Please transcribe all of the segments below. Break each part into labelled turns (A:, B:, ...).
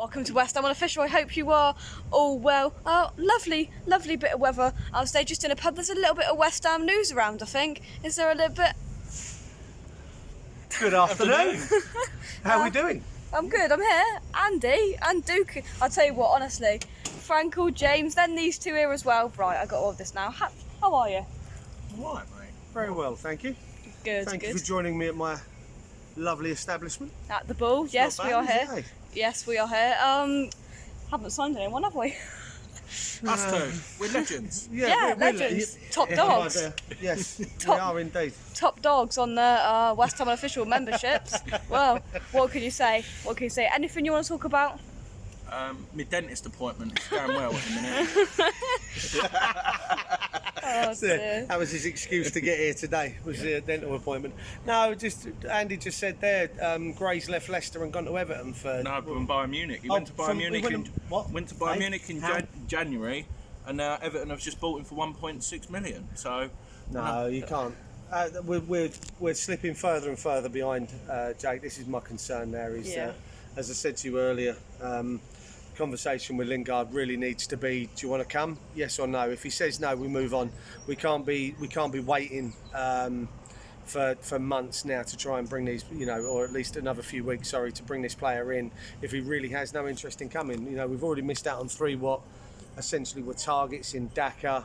A: Welcome to West Ham Unofficial. I hope you are all well. Oh, lovely bit of weather. I'll stay just in a pub. There's a little bit of West Ham news around, I think. Is there a little bit?
B: Good afternoon. How are we doing?
A: I'm good. I'm here. Andy and Duke. I'll tell you what, honestly. Frankel, James, then these two here as well. Right, I got all of this now. How are you?
B: All right, mate. Very well, thank you.
A: Good,
B: Thank
A: good.
B: you for joining me at my lovely establishment.
A: At the Bull, yes,
B: Not
A: we
B: bad,
A: are here.
B: is it, eh?
A: Yes, we are here. Haven't signed anyone, have we?
C: Us two, we're legends.
A: Yeah, legends. Top dogs.
B: Yes,
A: Top-
B: we are indeed.
A: Top dogs on the West Ham Unofficial memberships. Well, what can you say? Anything you want to talk about?
C: My dentist appointment is going well at the minute.
A: Oh, dear.
B: That was his excuse to get here today, was a dental appointment. No, just Andy just said there, Gray's left Leicester and gone to Everton for...
C: No, from Bayern Munich. He went to Bayern Munich in January, and now Everton have just bought him for 1.6 million. So
B: No, you can't. We're slipping further and further behind, Jake. This is my concern there. As I said to you earlier, conversation with Lingard really needs to be: do you want to come? Yes or no? If he says no, we move on. We can't be waiting for months now to try and bring these, or at least another few weeks, to bring this player in. If he really has no interest in coming, we've already missed out on three what essentially were targets in Daka,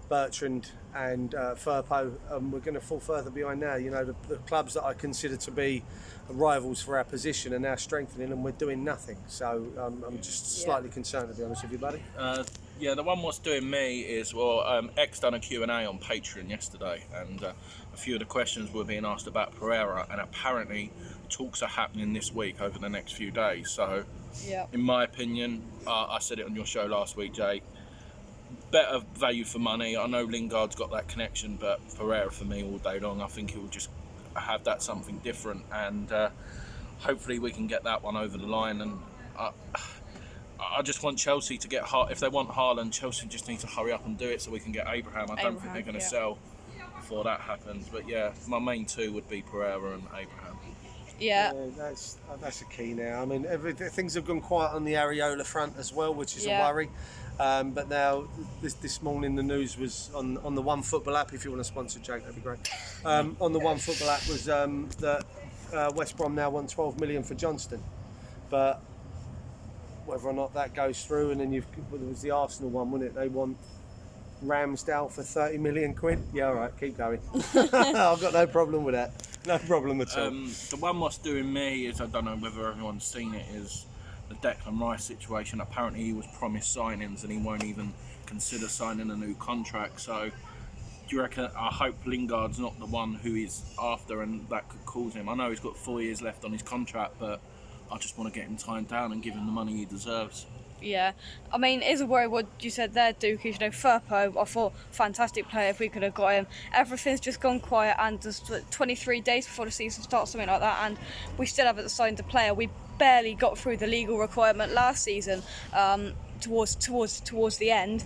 B: Bertrand and Firpo. We're going to fall further behind now. The clubs that I consider to be rivals for our position are now strengthening, and we're doing nothing. So I'm just slightly concerned, to be honest with you, buddy.
C: the one what's doing me is, X done a Q&A on Patreon yesterday, and a few of the questions were being asked about Pereira, and apparently talks are happening this week over the next few days. So in my opinion, I said it on your show last week, Jake, better value for money. I know Lingard's got that connection, but Pereira for me all day long. I think he will just have that something different, and hopefully we can get that one over the line. And I just want Chelsea to get if they want Haaland, Chelsea just need to hurry up and do it so we can get Abraham. I don't think they're going to sell before that happens. But my main two would be Pereira and Abraham.
B: That's a key now. I mean, things have gone quiet on the Areola front as well, which is a worry. But now, this morning the news was on the One Football app. If you want to sponsor Jake, that'd be great. On the One Football app was that West Brom now want 12 million for Johnston, but whether or not that goes through, and then it was the Arsenal one, wasn't it? They want Ramsdale for 30 million quid. Yeah, all right, keep going. I've got no problem with that. No problem at all.
C: The one what's doing me is, I don't know whether everyone's seen it, is the Declan Rice situation. Apparently he was promised signings and he won't even consider signing a new contract. So do you reckon, I hope Lingard's not the one who he's after and that could cause him. I know he's got 4 years left on his contract, but I just want to get him timed down and give him the money he deserves.
A: Yeah, I mean, it is a worry what you said there, Duke. Firpo, I thought, fantastic player if we could have got him. Everything's just gone quiet, and there's 23 days before the season starts, something like that, and we still haven't signed a player. We barely got through the legal requirement last season. Towards the end,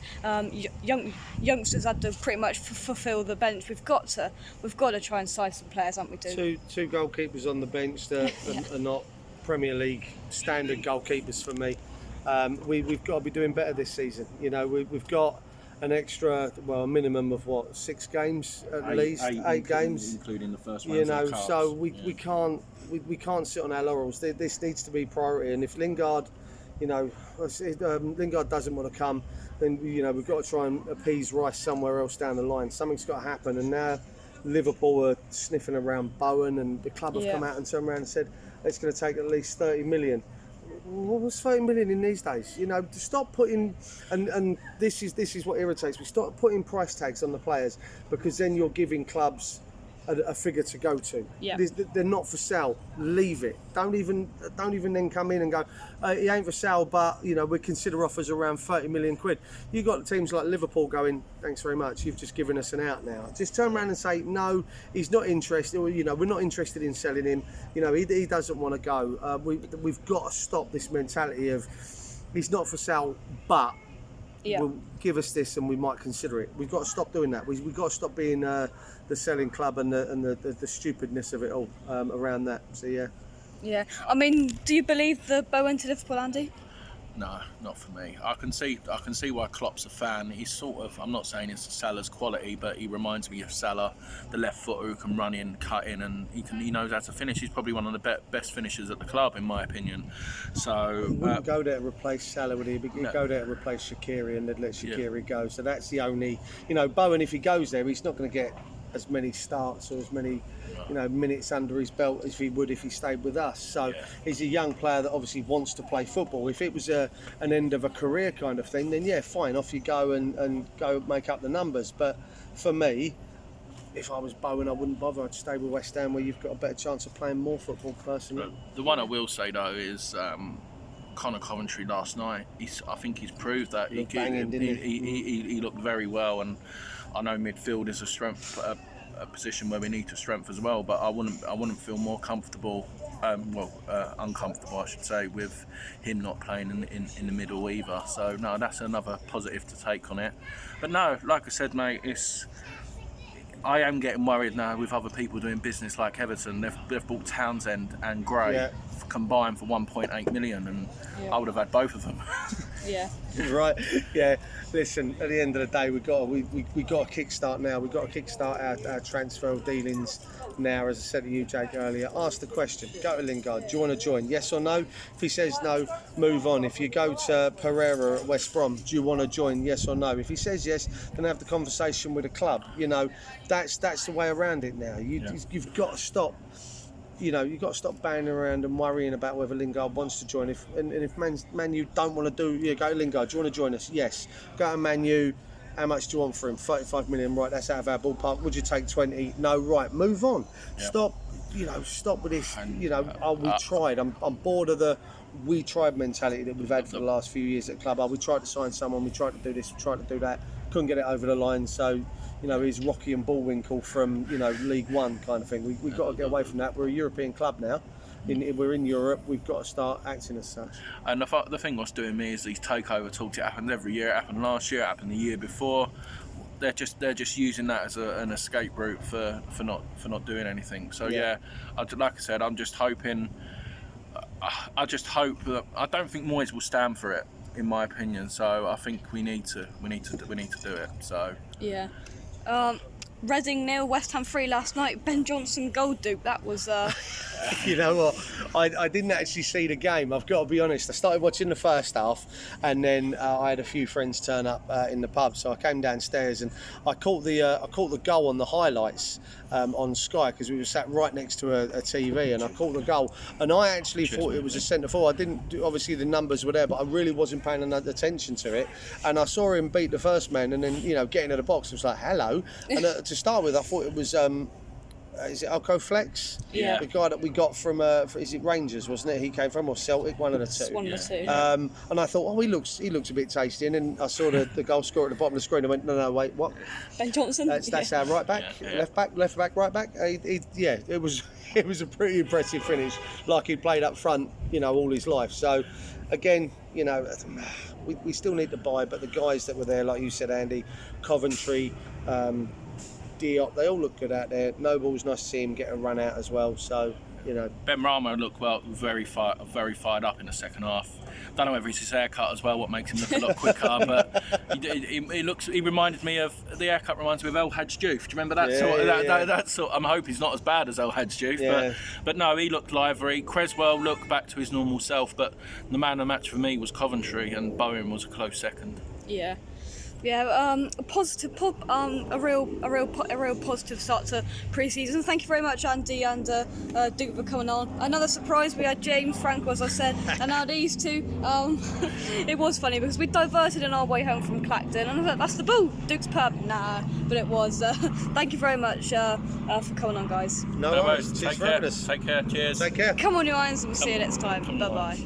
A: youngsters had to pretty much fulfil the bench. We've got to try and sign some players, haven't we, Duke?
B: Two goalkeepers on the bench that are not Premier League standard goalkeepers for me. We've got to be doing better this season. We've got an extra, a minimum of 6 games at least, 8 games,
C: including the first one.
B: So we can't sit on our laurels. This needs to be priority. And if Lingard, Lingard doesn't want to come, then we've got to try and appease Rice somewhere else down the line. Something's got to happen. And now Liverpool are sniffing around Bowen, and the club have come out and turned around and said it's going to take at least 30 million. What's 30 million in these days? To stop putting, and this is what irritates me. Stop putting price tags on the players, because then you're giving clubs a figure to go to.
A: Yeah.
B: They're not for sale. Leave it. Don't even then come in and go, he ain't for sale, but we consider offers around 30 million quid. You got teams like Liverpool going, thanks very much, you've just given us an out now. Just turn around and say, no, he's not interested. We're not interested in selling him. He doesn't want to go. We've got to stop this mentality of he's not for sale, but will give us this and we might consider it. We've got to stop doing that. We've got to stop being the selling club and the stupidness of it all around that. So
A: Yeah. I mean, do you believe the Bowen to Liverpool, Andy?
C: No, not for me. I can see why Klopp's a fan. He's sort of, I'm not saying it's Salah's quality, but he reminds me of Salah, the left footer who can run in, cut in, and he knows how to finish. He's probably one of the best finishers at the club, in my opinion. So
B: he wouldn't go there to replace Salah, would he? He'd go there to replace Shaqiri, and they'd let Shaqiri go. So that's the only, Bowen, if he goes there, he's not going to get as many starts or as many minutes under his belt as he would if he stayed with us. So he's a young player that obviously wants to play football. If it was an end of a career kind of thing, then yeah, fine, off you go and go make up the numbers. But for me, if I was Bowen, I wouldn't bother. I'd stay with West Ham, where you've got a better chance of playing more football personally.
C: The one I will say though is Connor Coventry last night. I think he's proved that he looked very well, and I know midfield is a position where we need to strengthen as well. But I wouldn't feel more comfortable, uncomfortable, I should say, with him not playing in the middle either. So no, that's another positive to take on it. But no, like I said, mate, I am getting worried now with other people doing business like Everton. They've bought Townsend and Gray combined for 1.8 million, and I would have had both of them.
A: Yeah.
B: Right. Yeah. Listen, at the end of the day, we got a kickstart now. We've got to kickstart our transfer dealings now. As I said to you, Jake, earlier, ask the question. Go to Lingard. Do you want to join? Yes or no? If he says no, move on. If you go to Pereira at West Brom, do you want to join? Yes or no? If he says yes, then have the conversation with the club. That's the way around it now. You've got to stop. You've got to stop banging around and worrying about whether Lingard wants to join. If Man U don't want to go to Lingard. Do you want to join us? Yes. Go to Man U. How much do you want for him? 35 million. Right, that's out of our ballpark. Would you take 20? No. Right, move on. Yep. Stop with this. We tried. I'm bored of the we tried mentality that we've had for the last few years at the club. We tried to sign someone. We tried to do this. We tried to do that. Couldn't get it over the line. So. He's Rocky and Bullwinkle from, League One kind of thing. We've got to get away from that. We're a European club now. We're in Europe. We've got to start acting as such.
C: And the thing what's doing me is these takeover talks. It happens every year. It happened last year. It happened the year before. They're just using that as an escape route for not doing anything. So like I said, I'm just hoping. I just hope that I don't think Moyes will stand for it, in my opinion. So I think we need to do it. So
A: yeah. Reading 0, West Ham 3 last night. Ben Johnson goal, Duke. That was.
B: You know what? I didn't actually see the game. I've got to be honest. I started watching the first half, and then I had a few friends turn up in the pub. So I came downstairs and I caught the goal on the highlights on Sky, because we were sat right next to a TV, and I caught the goal. And I actually thought it was a centre forward. I didn't. Obviously the numbers were there, but I really wasn't paying enough attention to it. And I saw him beat the first man, and then get into the box. I was like, hello. And to start with, I thought it was. Is it Alco Flex?
A: Yeah.
B: The guy that we got from, is it Rangers, wasn't it? He came from, or Celtic, one of the two.
A: One of the two.
B: And I thought, he looks a bit tasty. And then I saw the goal scorer at the bottom of the screen. I went, no, wait, what?
A: Ben Johnson.
B: That's our right back, left back, right back. It was a pretty impressive finish, like he'd played up front, all his life. So, again, we still need to buy, but the guys that were there, like you said, Andy, Coventry. Diop, they all look good out there. Noble's nice to see him get a run out as well. So,
C: Ben Rama looked very fired up in the second half. Don't know whether it's his haircut as well, what makes him look a lot quicker. But he reminded me of the haircut. Reminds me of El Hadj Diouf. Do you remember that that sort? I hope he's not as bad as El Hadj Diouf, but no, he looked lively. Creswell looked back to his normal self, but the man of the match for me was Coventry, and Bowen was a close second.
A: Yeah. Yeah, a real positive start to pre-season. Thank you very much, Andy and Duke, for coming on. Another surprise, we had James, Franco, as I said, and now these two. It was funny because we diverted on our way home from Clacton, and I thought, that's the ball, Duke's pub. Nah, but it was. Thank you very much for coming on, guys.
B: No worries.
C: Take care. Cheers.
B: Take care.
A: Come on, you irons, and we'll see you next time. Bye bye.